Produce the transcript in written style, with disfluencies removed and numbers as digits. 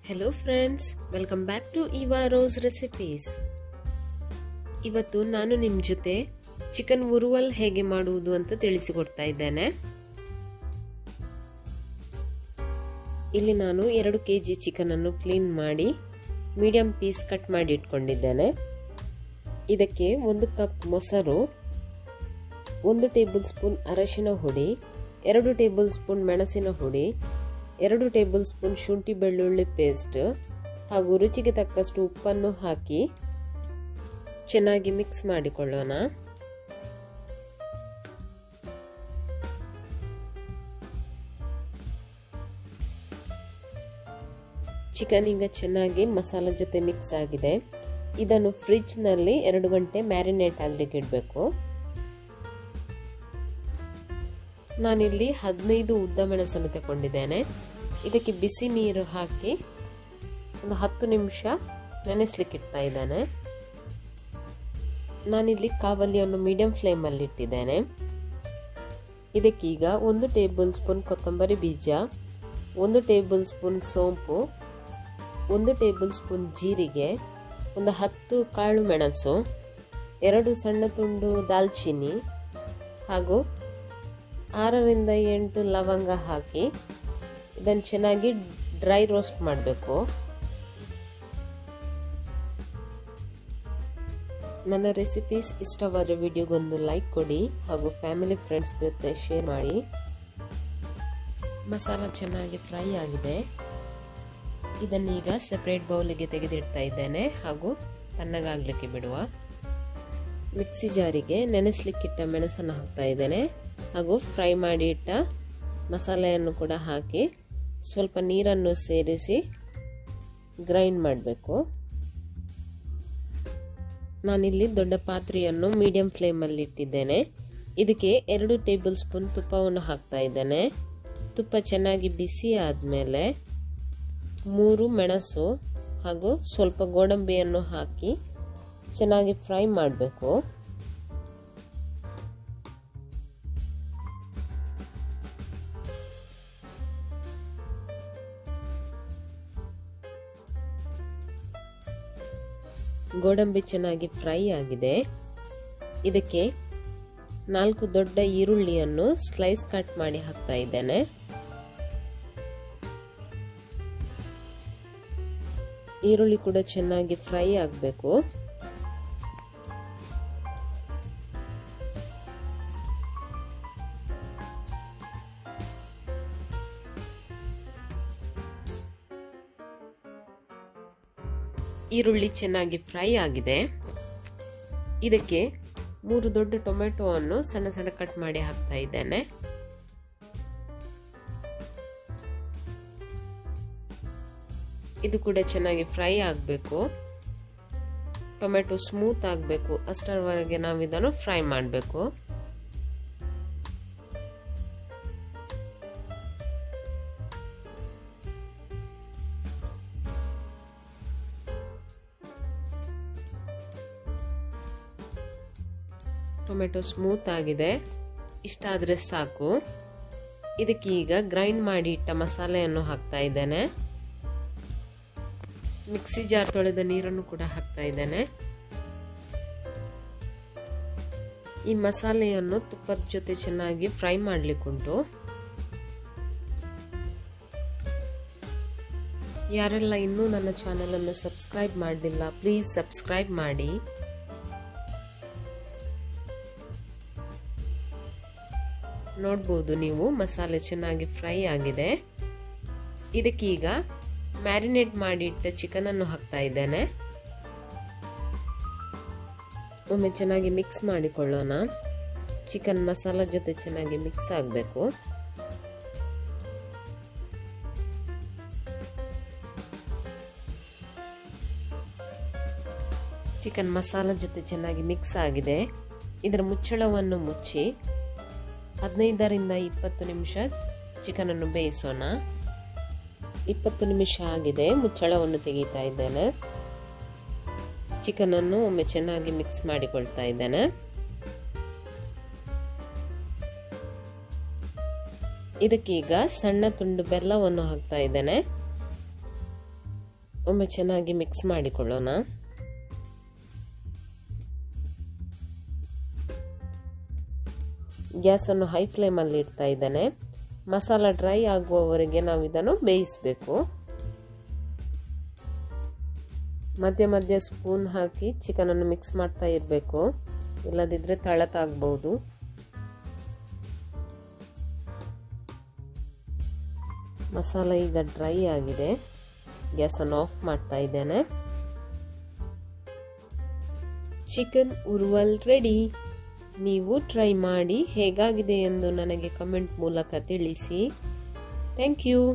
Hello friends, welcome back to Evarose recipes. ಇವತ್ತು ನಾನು ನಿಮ್ಮ ಜೊತೆ ಚಿಕನ್ ಉರುವಲ್ ಹೇಗೆ ಮಾಡುವುದು ಅಂತ ತಿಳಿಸಿಕೊಡ್ತಾ ಇದ್ದೇನೆ. ಇಲ್ಲಿ ನಾನು 2 kg ಚಿಕನ್ ಅನ್ನು ಕ್ಲೀನ್ ಮಾಡಿ ಮೀಡಿಯಂ ಪೀಸ್ ಕಟ್ ಮಾಡಿ ಇಟ್ಕೊಂಡಿದ್ದೇನೆ. ಇದಕ್ಕೆ 1 ಕಪ್ ಮೊಸರು, 1 ಟೇಬಲ್ ಸ್ಪೂನ್ ಅರಿಶಿನ ಹುಡಿ, 2 ಟೇಬಲ್ ಸ್ಪೂನ್ ಮೆಣಸಿನ ಹುಡಿ, 2 ಟೇಬಲ್ ಸ್ಪೂನ್ ಶುಂಠಿ ಬೆಳ್ಳುಳ್ಳಿ ಪೇಸ್ಟ್ ಹಾಗೂ ರುಚಿಗೆ ತಕ್ಕಷ್ಟು ಉಪ್ಪನ್ನು ಹಾಕಿ ಚೆನ್ನಾಗಿ ಮಿಕ್ಸ್ ಮಾಡಿಕೊಳ್ಳೋಣ. ಚಿಕನ್ ಈಗ ಚೆನ್ನಾಗಿ ಮಸಾಲೆ ಜೊತೆ ಮಿಕ್ಸ್ ಆಗಿದೆ. ಇದನ್ನು ಫ್ರಿಡ್ಜ್ ನಲ್ಲಿ 2 ಗಂಟೆ ಮ್ಯಾರಿನೇಟ್ ಆಗಲಿಕ್ಕೆ ಇಡಬೇಕು. ನಾನಿಲ್ಲಿ 15 ಉದ್ದ ಮೆಣಸನ್ನು ತಗೊಂಡಿದ್ದೇನೆ. ಇದಕ್ಕೆ ಬಿಸಿ ನೀರು ಹಾಕಿ ಒಂದು 10 ನಿಮಿಷ ನೆನೆಸಲಿಕ್ಕೆ ಇಡ್ತಾ ಇದ್ದೇನೆ. ನಾನಿಲ್ಲಿ ಕಾವಲಿಯನ್ನು ಮೀಡಿಯಂ ಫ್ಲೇಮ್ ಅಲ್ಲಿ ಇಟ್ಟಿದ್ದೇನೆ. ಇದಕ್ಕೀಗ 1 ಟೇಬಲ್ ಸ್ಪೂನ್ ಕೊತ್ತಂಬರಿ ಬೀಜ, 1 ಟೇಬಲ್ ಸ್ಪೂನ್ ಸೋಂಪು, 1 ಟೇಬಲ್ ಸ್ಪೂನ್ ಜೀರಿಗೆ, ಒಂದು 10 ಕಾಳು ಮೆಣಸು, 2 ಸಣ್ಣ ತುಂಡು ದಾಲ್ಚಿನ್ನಿ ಹಾಗೂ 6 ರಿಂದ 8 ಲವಂಗ ಹಾಕಿ ಇದನ್ನು ಚೆನ್ನಾಗಿ ಡ್ರೈ ರೋಸ್ಟ್ ಮಾಡಬೇಕು. ನನ್ನ ರೆಸಿಪೀಸ್ ಇಷ್ಟವಾದ ವಿಡಿಯೋಗೊಂದು ಲೈಕ್ ಕೊಡಿ ಹಾಗೂ ಫ್ಯಾಮಿಲಿ ಫ್ರೆಂಡ್ಸ್ ಜೊತೆ ಶೇರ್ ಮಾಡಿ. ಮಸಾಲ ಚೆನ್ನಾಗಿ ಫ್ರೈ ಆಗಿದೆ. ಇದನ್ನೀಗ ಸೆಪರೇಟ್ ಬೌಲಿಗೆ ತೆಗೆದಿಡ್ತಾ ಇದ್ದೇನೆ ಹಾಗೂ ತಣ್ಣಗಾಗಲಿಕ್ಕೆ ಬಿಡುವ. ಮಿಕ್ಸಿ ಜಾರಿಗೆ ನೆನೆಸಲಿಕ್ಕಿಟ್ಟ ಮೆಣಸನ್ನು ಹಾಕ್ತಾ ಇದ್ದೇನೆ ಹಾಗೂ ಫ್ರೈ ಮಾಡಿ ಇಟ್ಟ ಮಸಾಲೆಯನ್ನು ಕೂಡ ಹಾಕಿ ಸ್ವಲ್ಪ ನೀರನ್ನು ಸೇರಿಸಿ ಗ್ರೈಂಡ್ ಮಾಡಬೇಕು. ನಾನಿಲ್ಲಿ ದೊಡ್ಡ ಪಾತ್ರೆಯನ್ನು ಮೀಡಿಯಂ ಫ್ಲೇಮ್ ಅಲ್ಲಿ ಇಟ್ಟಿದ್ದೇನೆ. ಇದಕ್ಕೆ 2 ಟೇಬಲ್ ಸ್ಪೂನ್ ತುಪ್ಪವನ್ನು ಹಾಕ್ತಾ ಇದ್ದೇನೆ. ತುಪ್ಪ ಚೆನ್ನಾಗಿ ಬಿಸಿ ಆದ್ಮೇಲೆ 3 ಮೆಣಸು ಹಾಗೂ ಸ್ವಲ್ಪ ಗೋಡಂಬಿಯನ್ನು ಹಾಕಿ ಚೆನ್ನಾಗಿ ಫ್ರೈ ಮಾಡಬೇಕು. ಗೋಡಂಬಿ ಚೆನ್ನಾಗಿ ಫ್ರೈ ಆಗಿದೆ. ಇದಕ್ಕೆ 4 ದೊಡ್ಡ ಈರುಳ್ಳಿಯನ್ನು ಸ್ಲೈಸ್ ಕಟ್ ಮಾಡಿ ಹಾಕ್ತಾ ಇದ್ದೇನೆ. ಈರುಳ್ಳಿ ಕೂಡ ಚೆನ್ನಾಗಿ ಫ್ರೈ ಆಗಬೇಕು. ಈರುಳ್ಳಿ ಚೆನ್ನಾಗಿ ಫ್ರೈ ಆಗಿದೆ. ಇದಕ್ಕೆ 3 ದೊಡ್ಡ ಟೊಮೆಟೊವನ್ನು ಸಣ್ಣ ಸಣ್ಣ ಕಟ್ ಮಾಡಿ ಹಾಕ್ತಾ ಇದ್ದೇನೆ. ಇದು ಕೂಡ ಚೆನ್ನಾಗಿ ಫ್ರೈ ಆಗಬೇಕು. ಟೊಮೆಟೊ ಸ್ಮೂತ್ ಆಗಬೇಕು, ಅಷ್ಟರವರೆಗೆ ನಾವು ಇದನ್ನು ಫ್ರೈ ಮಾಡಬೇಕು. ಟೊಮೆಟೊ ಸ್ಮೂತ್ ಆಗಿದೆ. ಇಷ್ಟ ಆದ್ರೆ ಸಾಕು. ಇದಕ್ಕೆ ಈಗ ಗ್ರೈಂಡ್ ಮಾಡಿ ಇಟ್ಟ ಮಸಾಲೆಯನ್ನು ಹಾಕ್ತಾ ಇದ್ದೇನೆ. ಮಿಕ್ಸಿ ಜಾರ್ ತೊಳೆದ ನೀರನ್ನು ಕೂಡ ಹಾಕ್ತಾ ಇದ್ದೇನೆ. ಈ ಮಸಾಲೆಯನ್ನು ತುಪ್ಪದ ಜೊತೆ ಚೆನ್ನಾಗಿ ಫ್ರೈ ಮಾಡ್ಲಿಕ್ಕುಂಟು. ಯಾರೆಲ್ಲ ಇನ್ನೂ ನನ್ನ ಚಾನೆಲ್ ಅನ್ನು ಸಬ್ಸ್ಕ್ರೈಬ್ ಮಾಡಲಿಲ್ಲ, ಪ್ಲೀಸ್ ಸಬ್ಸ್ಕ್ರೈಬ್ ಮಾಡಿ. ನೋಡಬಹುದು ನೀವು ಮಸಾಲೆ ಚೆನ್ನಾಗಿ ಫ್ರೈ ಆಗಿದೆ. ಇದಕ್ಕೀಗ ಮ್ಯಾರಿನೇಟ್ ಮಾಡಿ ಇಟ್ಟ ಚಿಕನ್ ಅನ್ನು ಹಾಕ್ತಾ ಇದ್ದೇನೆ. ಒಮ್ಮೆ ಚೆನ್ನಾಗಿ ಮಿಕ್ಸ್ ಮಾಡಿಕೊಳ್ಳೋಣ. ಚಿಕನ್ ಮಸಾಲ ಜೊತೆ ಚೆನ್ನಾಗಿ ಮಿಕ್ಸ್ ಆಗಬೇಕು. ಚಿಕನ್ ಮಸಾಲ ಜೊತೆ ಚೆನ್ನಾಗಿ ಮಿಕ್ಸ್ ಆಗಿದೆ. ಇದರ ಮುಚ್ಚಳವನ್ನು ಮುಚ್ಚಿ 15 ರಿಂದ 20 ನಿಮಿಷ ಚಿಕನ್ ಅನ್ನು ಬೇಯಿಸೋಣ. 20 ನಿಮಿಷ ಆಗಿದೆ. ಮುಚ್ಚಳವನ್ನು ತೆಗಿತಾ ಇದ್ದೇನೆ. ಚಿಕನ್ ಅನ್ನು ಒಮ್ಮೆ ಚೆನ್ನಾಗಿ ಮಿಕ್ಸ್ ಮಾಡಿಕೊಳ್ತಾ ಇದ್ದೇನೆ. ಇದಕ್ಕೀಗ ಸಣ್ಣ ತುಂಡು ಬೆಲ್ಲವನ್ನು ಹಾಕ್ತಾ ಇದ್ದೇನೆ. ಒಮ್ಮೆ ಚೆನ್ನಾಗಿ ಮಿಕ್ಸ್ ಮಾಡಿಕೊಳ್ಳೋಣ. ಗ್ಯಾಸನ್ನು ಹೈ ಫ್ಲೇಮಲ್ಲಿ ಇಡ್ತಾ ಇದ್ದೇನೆ. ಮಸಾಲ ಡ್ರೈ ಆಗುವವರೆಗೆ ನಾವು ಇದನ್ನು ಬೇಯಿಸಬೇಕು. ಮಧ್ಯ ಮಧ್ಯ ಸ್ಪೂನ್ ಹಾಕಿ ಚಿಕನನ್ನು ಮಿಕ್ಸ್ ಮಾಡ್ತಾ ಇರಬೇಕು, ಇಲ್ಲದಿದ್ದರೆ ತಳತಾಗಬಹುದು. ಮಸಾಲ ಈಗ ಡ್ರೈ ಆಗಿದೆ. ಗ್ಯಾಸನ್ನು ಆಫ್ ಮಾಡ್ತಾ ಇದ್ದೇನೆ. ಚಿಕನ್ ಉರ್ವಲ್ ರೆಡಿ. ನೀವು ಟ್ರೈ ಮಾಡಿ ಹೇಗಾಗಿದೆ ಎಂದು ನನಗೆ ಕಮೆಂಟ್ ಮೂಲಕ ತಿಳಿಸಿ. Thank you.